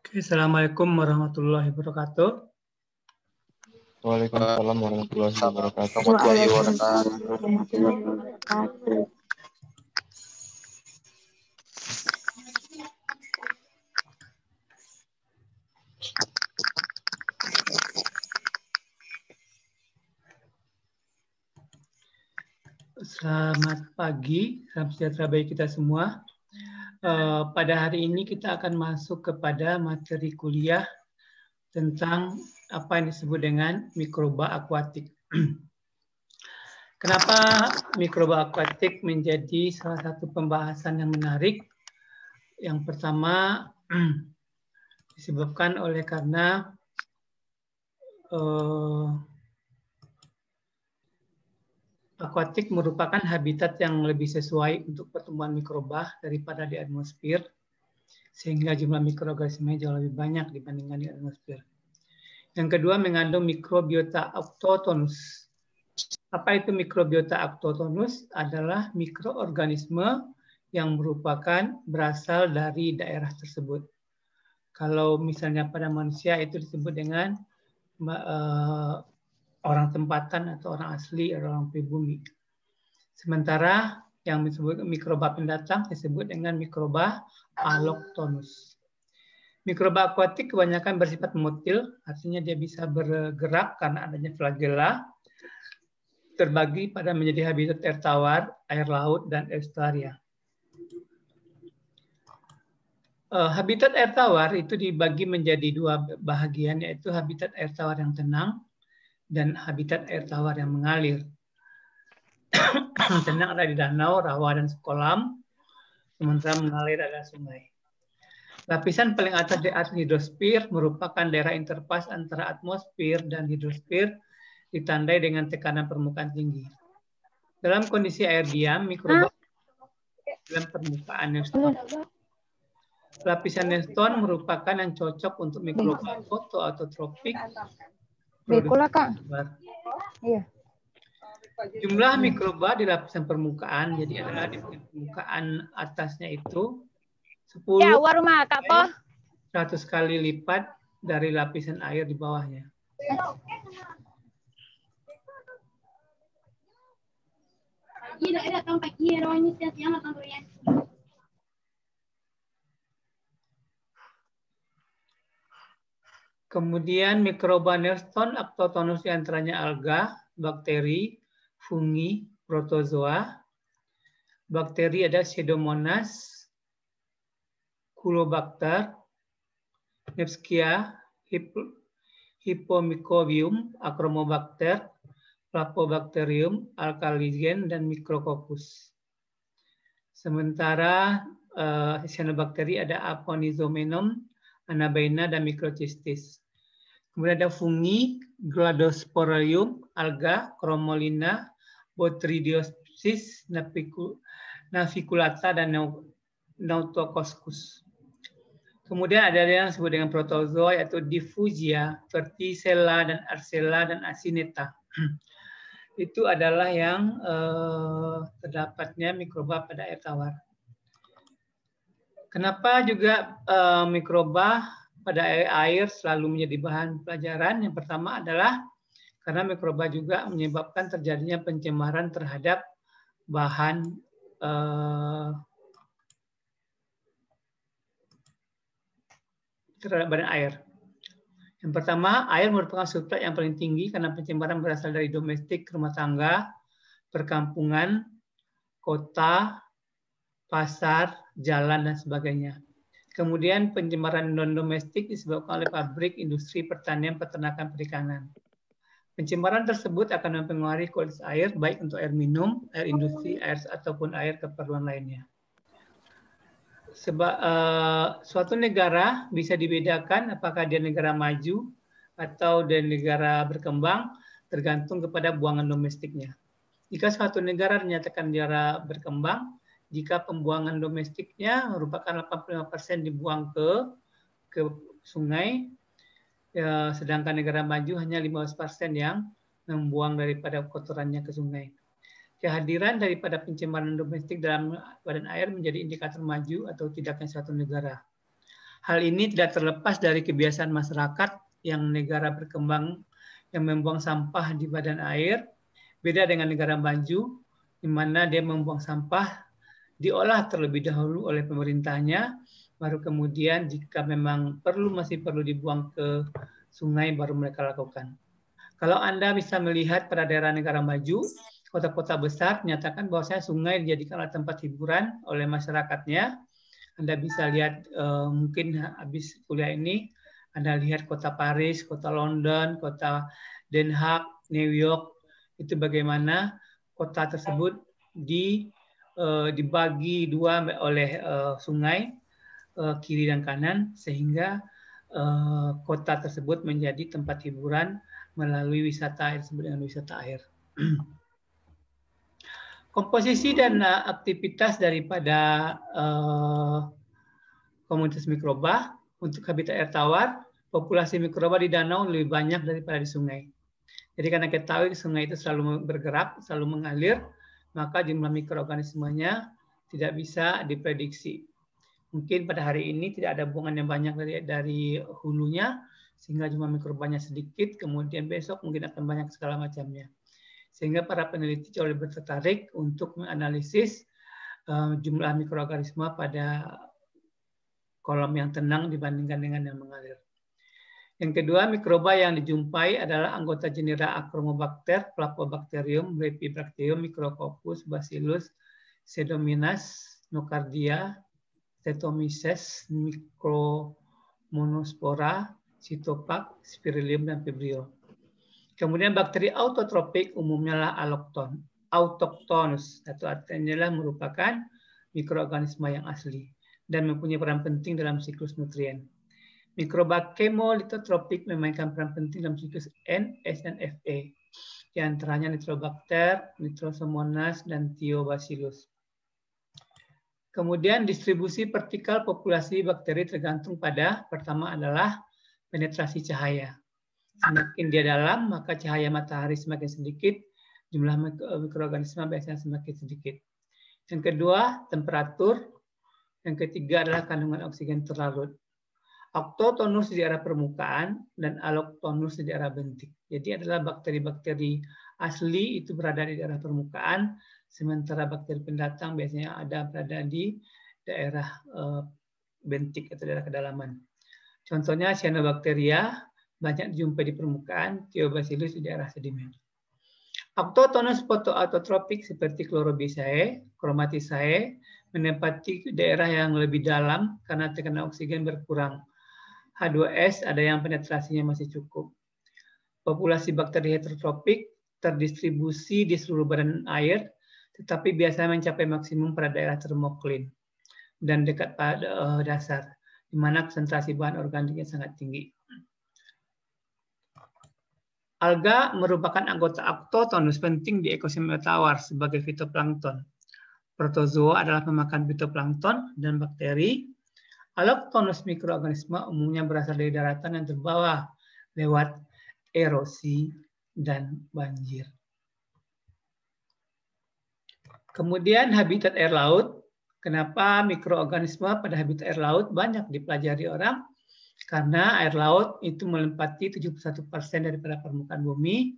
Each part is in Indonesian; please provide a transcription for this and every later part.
Oke, Assalamualaikum warahmatullahi wabarakatuh. Waalaikumsalam warahmatullahi wabarakatuh. Waalaikumsalam warahmatullahi wabarakatuh. Selamat pagi, salam sejahtera bagi kita semua. Pada hari ini kita akan masuk kepada materi kuliah tentang apa yang disebut dengan mikroba akuatik. Kenapa mikroba akuatik menjadi salah satu pembahasan yang menarik? Yang pertama disebabkan oleh karena akuatik merupakan habitat yang lebih sesuai untuk pertumbuhan mikroba daripada di atmosfer, sehingga jumlah mikroorganisme jauh lebih banyak dibandingkan di atmosfer. Yang kedua, mengandung mikrobiota autochthonus. Apa itu mikrobiota autochthonus? Adalah mikroorganisme yang merupakan berasal dari daerah tersebut. Kalau misalnya pada manusia itu disebut dengan orang tempatan atau orang asli atau orang pribumi. Sementara yang disebut mikroba pendatang disebut dengan mikroba allochthonus. Mikroba akuatik kebanyakan bersifat motil, artinya dia bisa bergerak karena adanya flagella, terbagi pada menjadi habitat air tawar, air laut, dan estuaria. Habitat air tawar itu dibagi menjadi dua bahagian, yaitu habitat air tawar yang tenang dan habitat air tawar yang mengalir. Tenang ada di danau, rawa, dan kolam, sementara mengalir ada sungai. Lapisan paling atas di atas hidrosfer merupakan daerah interface antara atmosfer dan hidrosfer, ditandai dengan tekanan permukaan tinggi. Dalam kondisi air diam, mikroba dalam permukaan neutron. Lapisan neutron merupakan yang cocok untuk mikroba fotoautotropik. Iya. Jumlah mikroba di lapisan permukaan, jadi adalah di permukaan atasnya itu 10 Ya, warma kapo 100 kali lipat dari lapisan air di bawahnya. Kemudian mikroba neutron autochthonus diantaranya alga, bakteri, fungi, protozoa. Bakteri ada Pseudomonas, Caulobacter, Nebskia, Hypomycobium, Achromobacter, Flapobacterium, Alkaligen, dan Micrococcus. Sementara cyanobacteria ada Aponizomenum, Anabaena, dan Microcystis. Kemudian ada fungi, Gladosporium, alga, Chromolina, Botrydiopsis, Naviculata, dan Nautococcus. Kemudian ada yang disebut dengan protozoa, yaitu Diffusia, Verticella, dan Arcella, dan Acineta. Itu adalah yang terdapatnya mikroba pada air tawar. Kenapa juga mikroba pada air selalu menjadi bahan pelajaran? Yang pertama adalah karena mikroba juga menyebabkan terjadinya pencemaran terhadap bahan terhadap badan air. Yang pertama, air merupakan substrat yang paling tinggi karena pencemaran berasal dari domestik, rumah tangga, perkampungan, kota, pasar, jalan, dan sebagainya. Kemudian pencemaran non-domestik disebabkan oleh pabrik, industri, pertanian, peternakan, perikanan. Pencemaran tersebut akan mempengaruhi kualitas air, baik untuk air minum, air industri, air ataupun air keperluan lainnya. Sebab suatu negara bisa dibedakan apakah dia negara maju atau dia negara berkembang tergantung kepada buangan domestiknya. Jika suatu negara dinyatakan negara berkembang, jika pembuangan domestiknya merupakan 85% dibuang ke sungai, sedangkan negara maju hanya 15% yang membuang daripada kotorannya ke sungai. Kehadiran daripada pencemaran domestik dalam badan air menjadi indikator maju atau tidaknya suatu negara. Hal ini tidak terlepas dari kebiasaan masyarakat yang negara berkembang yang membuang sampah di badan air, beda dengan negara maju, di mana dia membuang sampah diolah terlebih dahulu oleh pemerintahnya, baru kemudian jika memang masih perlu dibuang ke sungai baru mereka lakukan. Kalau Anda bisa melihat pada daerah negara maju, kota-kota besar menyatakan bahwasanya sungai dijadikan tempat hiburan oleh masyarakatnya. Anda bisa lihat mungkin habis kuliah ini, Anda lihat kota Paris, kota London, kota Den Haag, New York, itu bagaimana kota tersebut dibagi dua oleh sungai, kiri dan kanan, sehingga kota tersebut menjadi tempat hiburan melalui wisata air, disebut dengan wisata air. Komposisi dan aktivitas daripada komunitas mikroba untuk habitat air tawar, populasi mikroba di danau lebih banyak daripada di sungai. Jadi karena kita tahu sungai itu selalu bergerak, selalu mengalir, maka jumlah mikroorganismenya tidak bisa diprediksi. Mungkin pada hari ini tidak ada buangan yang banyak dari hulunya, sehingga jumlah mikrobanya sedikit, kemudian besok mungkin akan banyak segala macamnya. Sehingga para peneliti jauh lebih tertarik untuk menganalisis jumlah mikroorganisme pada kolam yang tenang dibandingkan dengan yang mengalir. Yang kedua, mikroba yang dijumpai adalah anggota genera Achromobacter, Placobacterium, Brevibacterium, Micrococcus, Bacillus, Pseudomonas, Nocardia, Streptomyces, Micromonospora, Cytopac, Spirillum, dan Vibrio. Kemudian bakteri autotropik umumnya lah autochthonous, atau artinya adalah merupakan mikroorganisme yang asli dan mempunyai peran penting dalam siklus nutrien. Mikroba chemolithotropik memainkan peran penting dalam siklus N, S, dan Fa. Di antaranya Nitrobacter, Nitrosomonas, dan Thiobacillus. Kemudian distribusi vertikal populasi bakteri tergantung pada, pertama adalah penetrasi cahaya. Semakin dia dalam, maka cahaya matahari semakin sedikit, jumlah mikroorganisme biasanya semakin sedikit. Yang kedua, temperatur. Yang ketiga adalah kandungan oksigen terlarut. Autochthonous di daerah permukaan dan allochthonous di daerah bentik. Jadi adalah bakteri-bakteri asli itu berada di daerah permukaan, sementara bakteri pendatang biasanya berada di daerah bentik atau daerah kedalaman. Contohnya Cyanobacteria banyak dijumpai di permukaan, Thiobacillus di daerah sedimen. Autochthonous photoautotropik seperti Chlorobisae, Chromatisae menempati daerah yang lebih dalam karena tekanan oksigen berkurang. H2S ada yang penetrasinya masih cukup. Populasi bakteri heterotropik terdistribusi di seluruh badan air, tetapi biasanya mencapai maksimum pada daerah termoklin dan dekat pada dasar, di mana konsentrasi bahan organiknya sangat tinggi. Alga merupakan anggota autochthonous penting di ekosistem air tawar sebagai fitoplankton. Protozoa adalah pemakan fitoplankton dan bakteri. Allochthonous mikroorganisme umumnya berasal dari daratan yang terbawa lewat erosi dan banjir. Kemudian habitat air laut. Kenapa mikroorganisme pada habitat air laut banyak dipelajari orang? Karena air laut itu melempati 71% daripada permukaan bumi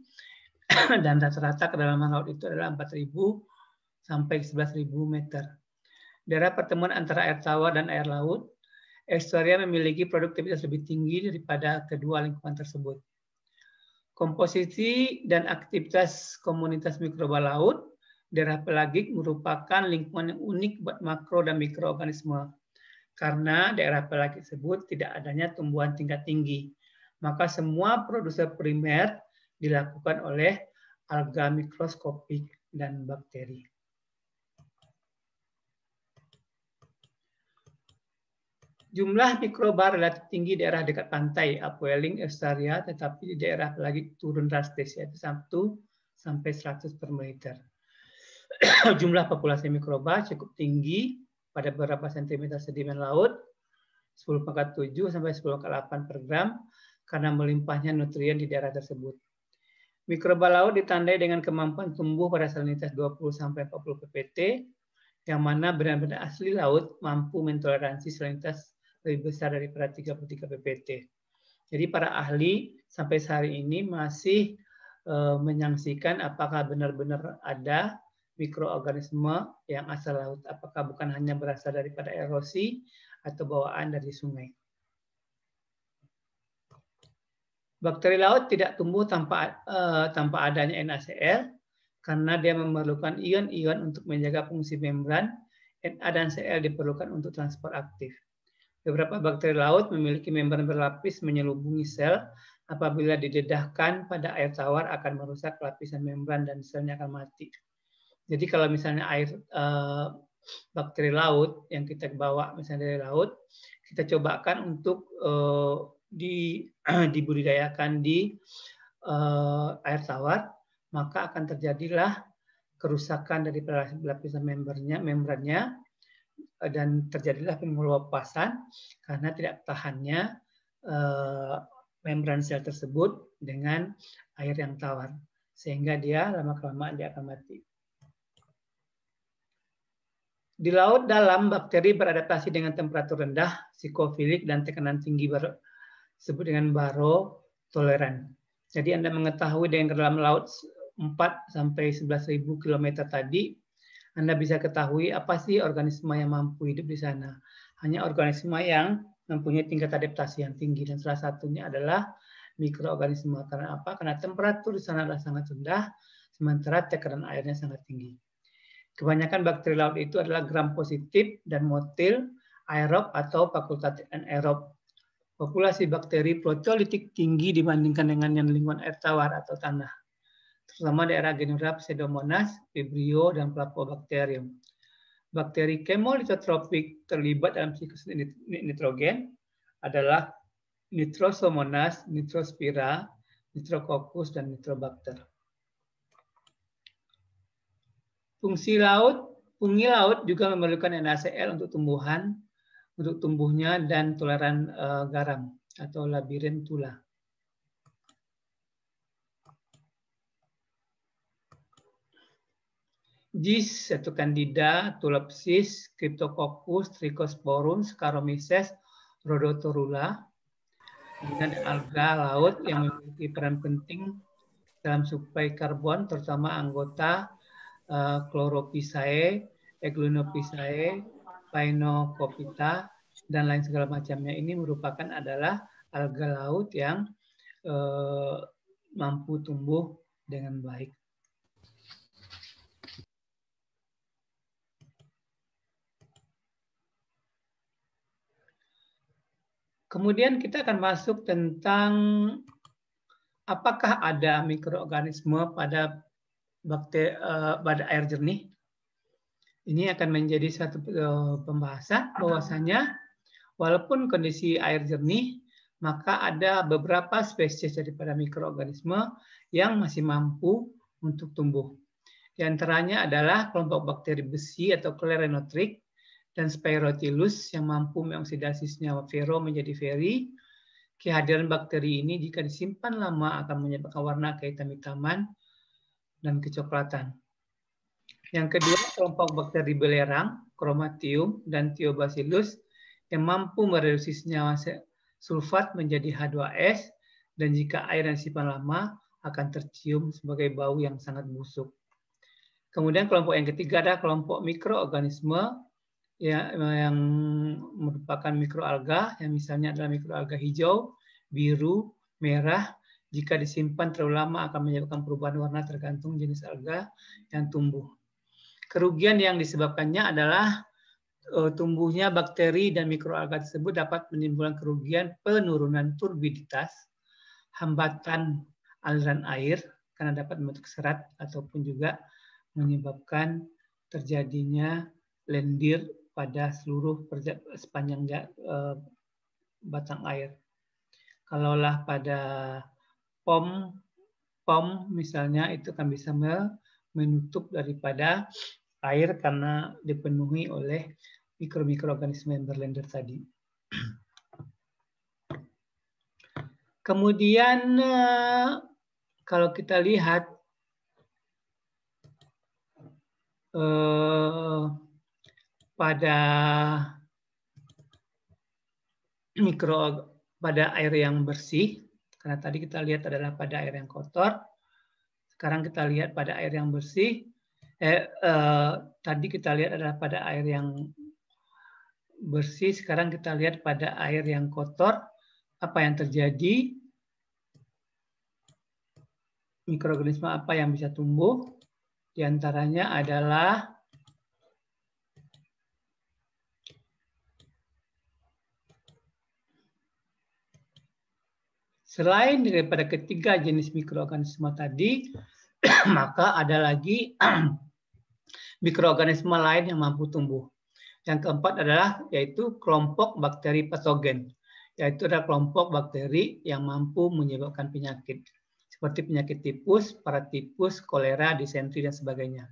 dan rata-rata kedalaman laut itu adalah 4.000 sampai 11.000 meter. Daerah pertemuan antara air tawar dan air laut, estuaria memiliki produktivitas lebih tinggi daripada kedua lingkungan tersebut. Komposisi dan aktivitas komunitas mikroba laut, daerah pelagik merupakan lingkungan yang unik buat makro dan mikroorganisme. Karena daerah pelagik tersebut tidak adanya tumbuhan tingkat tinggi, maka semua produser primer dilakukan oleh alga mikroskopik dan bakteri. Jumlah mikroba relatif tinggi di daerah dekat pantai, upwelling, estuaria, tetapi di daerah pelagik turun drastis, yaitu 1 sampai 100 per liter. Jumlah populasi mikroba cukup tinggi pada beberapa sentimeter sedimen laut, 10⁻7 sampai 10⁻8 per gram, karena melimpahnya nutrien di daerah tersebut. Mikroba laut ditandai dengan kemampuan tumbuh pada salinitas 20 sampai 40 ppt, yang mana benar-benar asli laut mampu mentoleransi salinitas lebih besar daripada 33 ppt. Jadi para ahli sampai hari ini masih menyaksikan apakah benar-benar ada mikroorganisme yang asal laut, apakah bukan hanya berasal daripada erosi atau bawaan dari sungai. Bakteri laut tidak tumbuh tanpa adanya NaCl karena dia memerlukan ion-ion untuk menjaga fungsi membran. Na dan Cl diperlukan untuk transport aktif. Beberapa bakteri laut memiliki membran berlapis menyelubungi sel. Apabila didedahkan pada air tawar akan merusak lapisan membran dan selnya akan mati. Jadi kalau misalnya bakteri laut yang kita bawa misalnya dari laut, kita cobakan untuk dibudidayakan di air tawar, maka akan terjadilah kerusakan dari lapisan membrannya dan terjadilah pengelupasan karena tidak tahannya membran sel tersebut dengan air yang tawar, sehingga dia lama-kelamaan dia akan mati. Di laut dalam, bakteri beradaptasi dengan temperatur rendah, psikofilik, dan tekanan tinggi disebut dengan barotoleran. Jadi Anda mengetahui dengan dalam laut 4-11.000 km tadi, Anda bisa ketahui apa sih organisme yang mampu hidup di sana. Hanya organisme yang mempunyai tingkat adaptasi yang tinggi, dan salah satunya adalah mikroorganisme. Karena apa? Karena temperatur di sana adalah sangat rendah, sementara tekanan airnya sangat tinggi. Kebanyakan bakteri laut itu adalah gram positif dan motil, aerob atau fakultatif anaerob. Populasi bakteri proteolitik tinggi dibandingkan dengan yang lingkungan air tawar atau tanah, terutama daerah genera Pseudomonas, Vibrio, dan Placobacterium. Bakteri chemolithotropik terlibat dalam siklus nitrogen adalah Nitrosomonas, Nitrospira, Nitrococcus, dan Nitrobacter. Fungi laut juga memerlukan NaCl untuk tumbuhnya dan toleran garam atau labirintula. Yeast atau Candida, Tulipsis, Cryptococcus, Trichosporum, Saccharomyces, Rhodotorula, dan alga laut yang memiliki peran penting dalam suplai karbon, terutama anggota Chlorophysae, Echinophysae, Phainophyta, dan lain segala macamnya. Ini merupakan adalah alga laut yang mampu tumbuh dengan baik. Kemudian kita akan masuk tentang apakah ada mikroorganisme pada air jernih. Ini akan menjadi satu pembahasan bahwasanya walaupun kondisi air jernih, maka ada beberapa spesies daripada mikroorganisme yang masih mampu untuk tumbuh. Di antaranya adalah kelompok bakteri besi atau Chlorenothrix dan Spirotylus yang mampu mengoksidasi senyawa fero menjadi feri. Kehadiran bakteri ini jika disimpan lama akan menyebabkan warna kehitam-hitaman dan kecoklatan. Yang kedua, kelompok bakteri belerang, Chromatium dan Thiobacillus yang mampu mereduksi senyawa sulfat menjadi H2S, dan jika air yang disimpan lama akan tercium sebagai bau yang sangat busuk. Kemudian kelompok yang ketiga adalah kelompok mikroorganisme yang merupakan mikroalga, yang misalnya adalah mikroalga hijau, biru, merah. Jika disimpan terlalu lama akan menyebabkan perubahan warna tergantung jenis alga yang tumbuh. Kerugian yang disebabkannya adalah tumbuhnya bakteri dan mikroalga tersebut dapat menimbulkan kerugian penurunan turbiditas, hambatan aliran air karena dapat membentuk serat ataupun juga menyebabkan terjadinya lendir pada seluruh sepanjang batang air. Kalaulah pada pom misalnya itu kan bisa menutup daripada air karena dipenuhi oleh mikroorganisme yang berlendir tadi. Kemudian kalau kita lihat pada pada air yang bersih, karena tadi kita lihat adalah pada air yang kotor. Sekarang kita lihat pada air yang bersih. Tadi kita lihat adalah pada air yang bersih, sekarang kita lihat pada air yang kotor. Apa yang terjadi? Mikroorganisme apa yang bisa tumbuh? Di antaranya adalah selain daripada ketiga jenis mikroorganisme tadi, maka ada lagi mikroorganisme lain yang mampu tumbuh. Yang keempat adalah yaitu kelompok bakteri patogen, yaitu adalah kelompok bakteri yang mampu menyebabkan penyakit seperti penyakit tipus, paratipus, kolera, disentri dan sebagainya.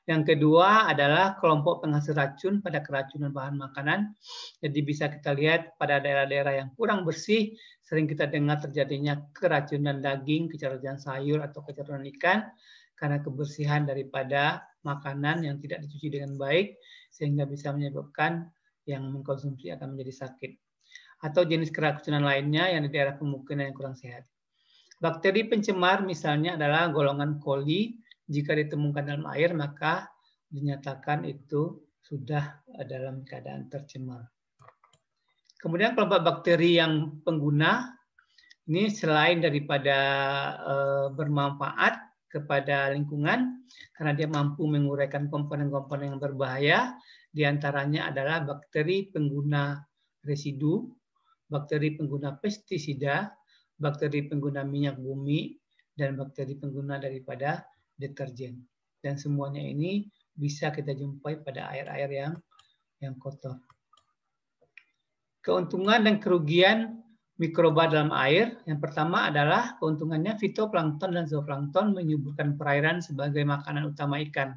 Yang kedua adalah kelompok penghasil racun pada keracunan bahan makanan. Jadi bisa kita lihat pada daerah-daerah yang kurang bersih, sering kita dengar terjadinya keracunan daging, keracunan sayur, atau keracunan ikan karena kebersihan daripada makanan yang tidak dicuci dengan baik, sehingga bisa menyebabkan yang mengkonsumsi akan menjadi sakit. Atau jenis keracunan lainnya yang di daerah pemukiman yang kurang sehat. Bakteri pencemar misalnya adalah golongan coli. Jika ditemukan dalam air, maka dinyatakan itu sudah dalam keadaan tercemar. Kemudian kelompok bakteri yang pengguna, ini selain daripada bermanfaat kepada lingkungan, karena dia mampu menguraikan komponen-komponen yang berbahaya, diantaranya adalah bakteri pengguna residu, bakteri pengguna pestisida, bakteri pengguna minyak bumi, dan bakteri pengguna daripada deterjen. Dan semuanya ini bisa kita jumpai pada air-air yang kotor. Keuntungan dan kerugian mikroba dalam air. Yang pertama adalah keuntungannya fitoplankton dan zooplankton menyuburkan perairan sebagai makanan utama ikan.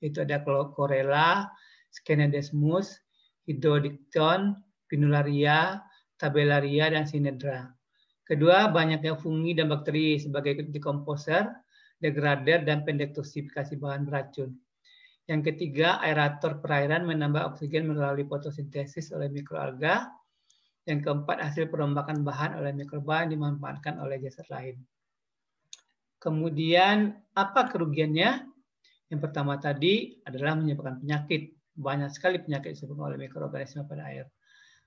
Itu ada Chlorella, Scenedesmus, Hydrodictyon, Pinularia, Tabellaria, dan Synedra. Kedua, banyaknya fungi dan bakteri sebagai decomposer, degrader, dan pendetoksifikasi bahan beracun. Yang ketiga, aerator perairan menambah oksigen melalui fotosintesis oleh mikroalga. Yang keempat, hasil perombakan bahan oleh mikroba yang dimanfaatkan oleh jasad lain. Kemudian, apa kerugiannya? Yang pertama tadi adalah menyebabkan penyakit. Banyak sekali penyakit disebabkan oleh mikroorganisme pada air.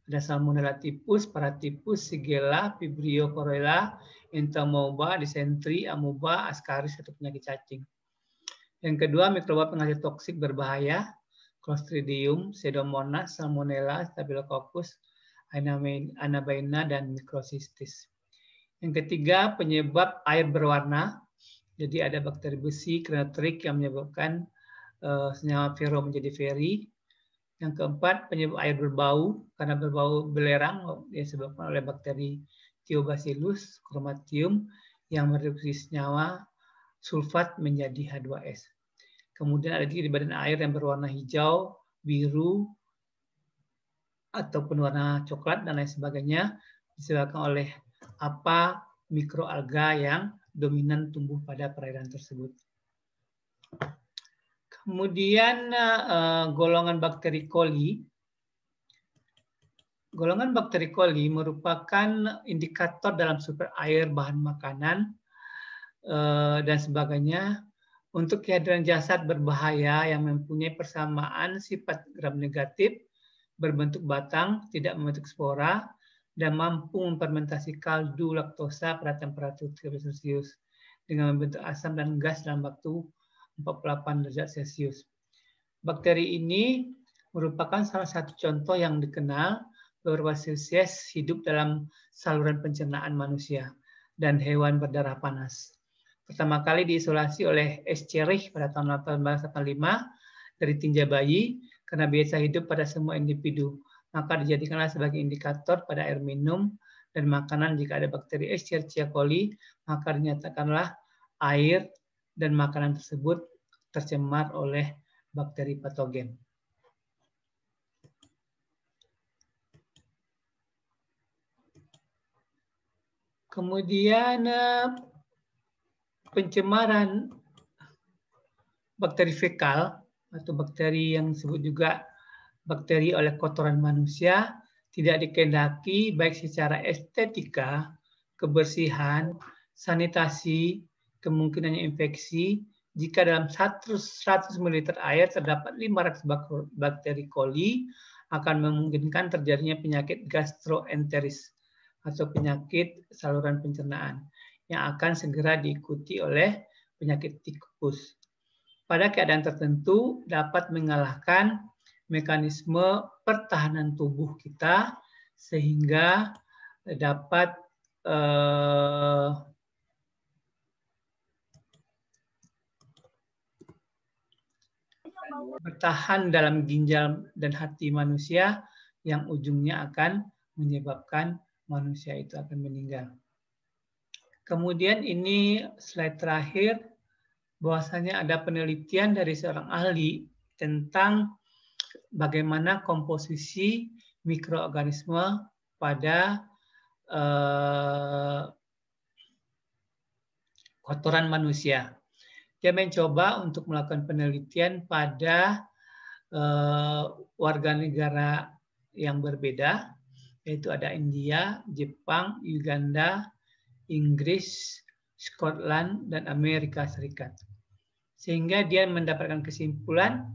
Ada Salmonella tipus, paratipus, Shigella, Vibrio chlorella, Entomoeba, disentri, amoeba, ascaris, atau penyakit cacing. Yang kedua, mikroba penghasil toksik berbahaya, Clostridium, Pseudomonas, Salmonella, Staphylococcus, Anabaina, dan Microcystis. Yang ketiga, penyebab air berwarna. Jadi ada bakteri besi, Crenotrik, yang menyebabkan senyawa fero menjadi feri. Yang keempat, penyebab air berbau, karena berbau belerang disebabkan oleh bakteri Thiobacillus chromatium yang mereduksi senyawa sulfat menjadi H2S. Kemudian ada di badan air yang berwarna hijau, biru, ataupun warna coklat, dan lain sebagainya, disebabkan oleh apa mikroalga yang dominan tumbuh pada perairan tersebut. Kemudian golongan bakteri coli. Golongan bakteri coli merupakan indikator dalam sumber air, bahan makanan, dan sebagainya untuk kehadiran jasad berbahaya yang mempunyai persamaan sifat gram negatif, berbentuk batang, tidak membentuk spora, dan mampu memfermentasi kaldu laktosa pada temperatur 30 Celcius dengan membentuk asam dan gas dalam waktu 48 derajat Celcius. Bakteri ini merupakan salah satu contoh yang dikenal beberapa spesies hidup dalam saluran pencernaan manusia dan hewan berdarah panas. Pertama kali diisolasi oleh Escherichia pada tahun 1885 dari tinja bayi karena biasa hidup pada semua individu. Maka dijadikanlah sebagai indikator pada air minum dan makanan jika ada bakteri Escherichia coli, maka dinyatakanlah air dan makanan tersebut tercemar oleh bakteri patogen. Kemudian pencemaran bakteri fekal atau bakteri yang disebut juga bakteri oleh kotoran manusia tidak dikehendaki baik secara estetika, kebersihan, sanitasi, kemungkinannya infeksi, jika dalam 100 ml air terdapat 500 bakteri coli, akan memungkinkan terjadinya penyakit gastroenteris atau penyakit saluran pencernaan yang akan segera diikuti oleh penyakit tikus. Pada keadaan tertentu dapat mengalahkan mekanisme pertahanan tubuh kita sehingga dapat bertahan dalam ginjal dan hati manusia yang ujungnya akan menyebabkan manusia itu akan meninggal. Kemudian ini slide terakhir, bahwasanya ada penelitian dari seorang ahli tentang bagaimana komposisi mikroorganisme pada kotoran manusia. Dia mencoba untuk melakukan penelitian pada warga negara yang berbeda, yaitu ada India, Jepang, Uganda, Inggris, Scotland, dan Amerika Serikat. Sehingga dia mendapatkan kesimpulan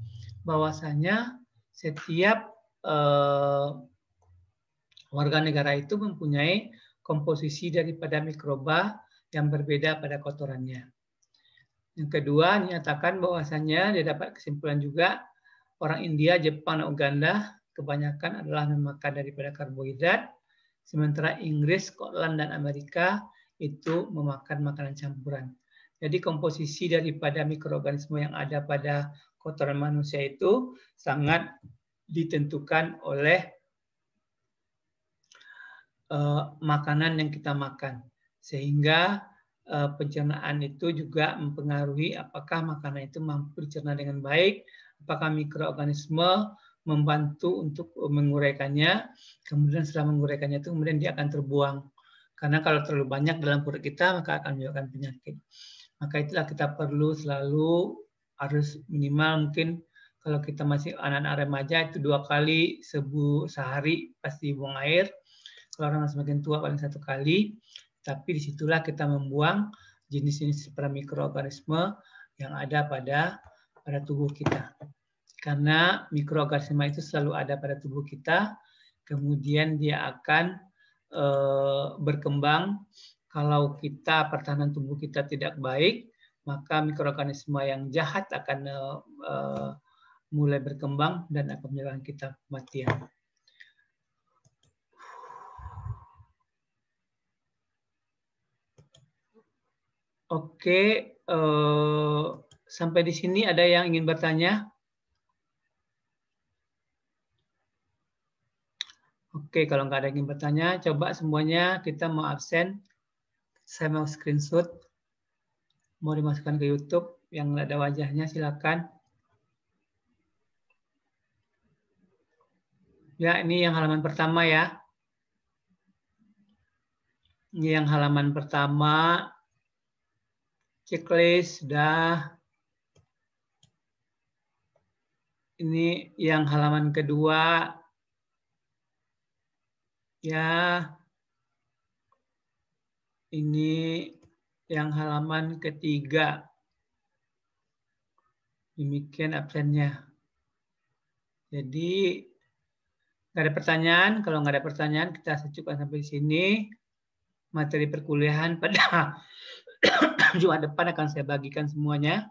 bahwasanya setiap warga negara itu mempunyai komposisi daripada mikroba yang berbeda pada kotorannya. Yang kedua, dinyatakan bahwasanya dia dapat kesimpulan juga orang India, Jepang, dan Uganda kebanyakan adalah memakan daripada karbohidrat, sementara Inggris, Scotland, dan Amerika itu memakan makanan campuran. Jadi komposisi daripada mikroorganisme yang ada pada kotoran manusia itu sangat ditentukan oleh makanan yang kita makan. Sehingga pencernaan itu juga mempengaruhi apakah makanan itu mampu dicerna dengan baik, apakah mikroorganisme membantu untuk menguraikannya, kemudian setelah menguraikannya itu kemudian dia akan terbuang. Karena kalau terlalu banyak dalam perut kita maka akan menyebabkan penyakit. Maka itulah kita perlu selalu harus minimal mungkin kalau kita masih anak-anak remaja itu 2 kali sehari pasti buang air. Kalau orang semakin tua paling 1 kali. Tapi disitulah kita membuang jenis-jenis mikroorganisme yang ada pada tubuh kita. Karena mikroorganisme itu selalu ada pada tubuh kita, kemudian dia akan berkembang. Kalau kita pertahanan tubuh kita tidak baik, maka mikroorganisme yang jahat akan mulai berkembang dan akan menyebabkan kita kematian. Oke, sampai di sini ada yang ingin bertanya? Oke, kalau nggak ada yang ingin bertanya, coba semuanya kita mau absen. Saya mau screenshot. Mau dimasukkan ke YouTube. Yang nggak ada wajahnya, silakan. Ya, ini yang halaman pertama ya. Ini yang halaman pertama. Checklist sudah. Ini yang halaman kedua. Ya, ini yang halaman ketiga. Demikian absennya. Jadi, nggak ada pertanyaan. Kalau nggak ada pertanyaan, kita cukupkan sampai sini. Materi perkuliahan pada Jumat depan akan saya bagikan semuanya.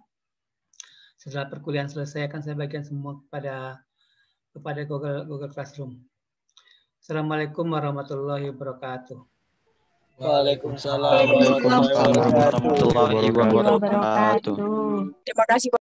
Setelah perkuliahan selesai, akan saya bagikan semua kepada Google Classroom. Assalamualaikum warahmatullahi wabarakatuh. Waalaikumsalam warahmatullahi wabarakatuh. Terima kasih.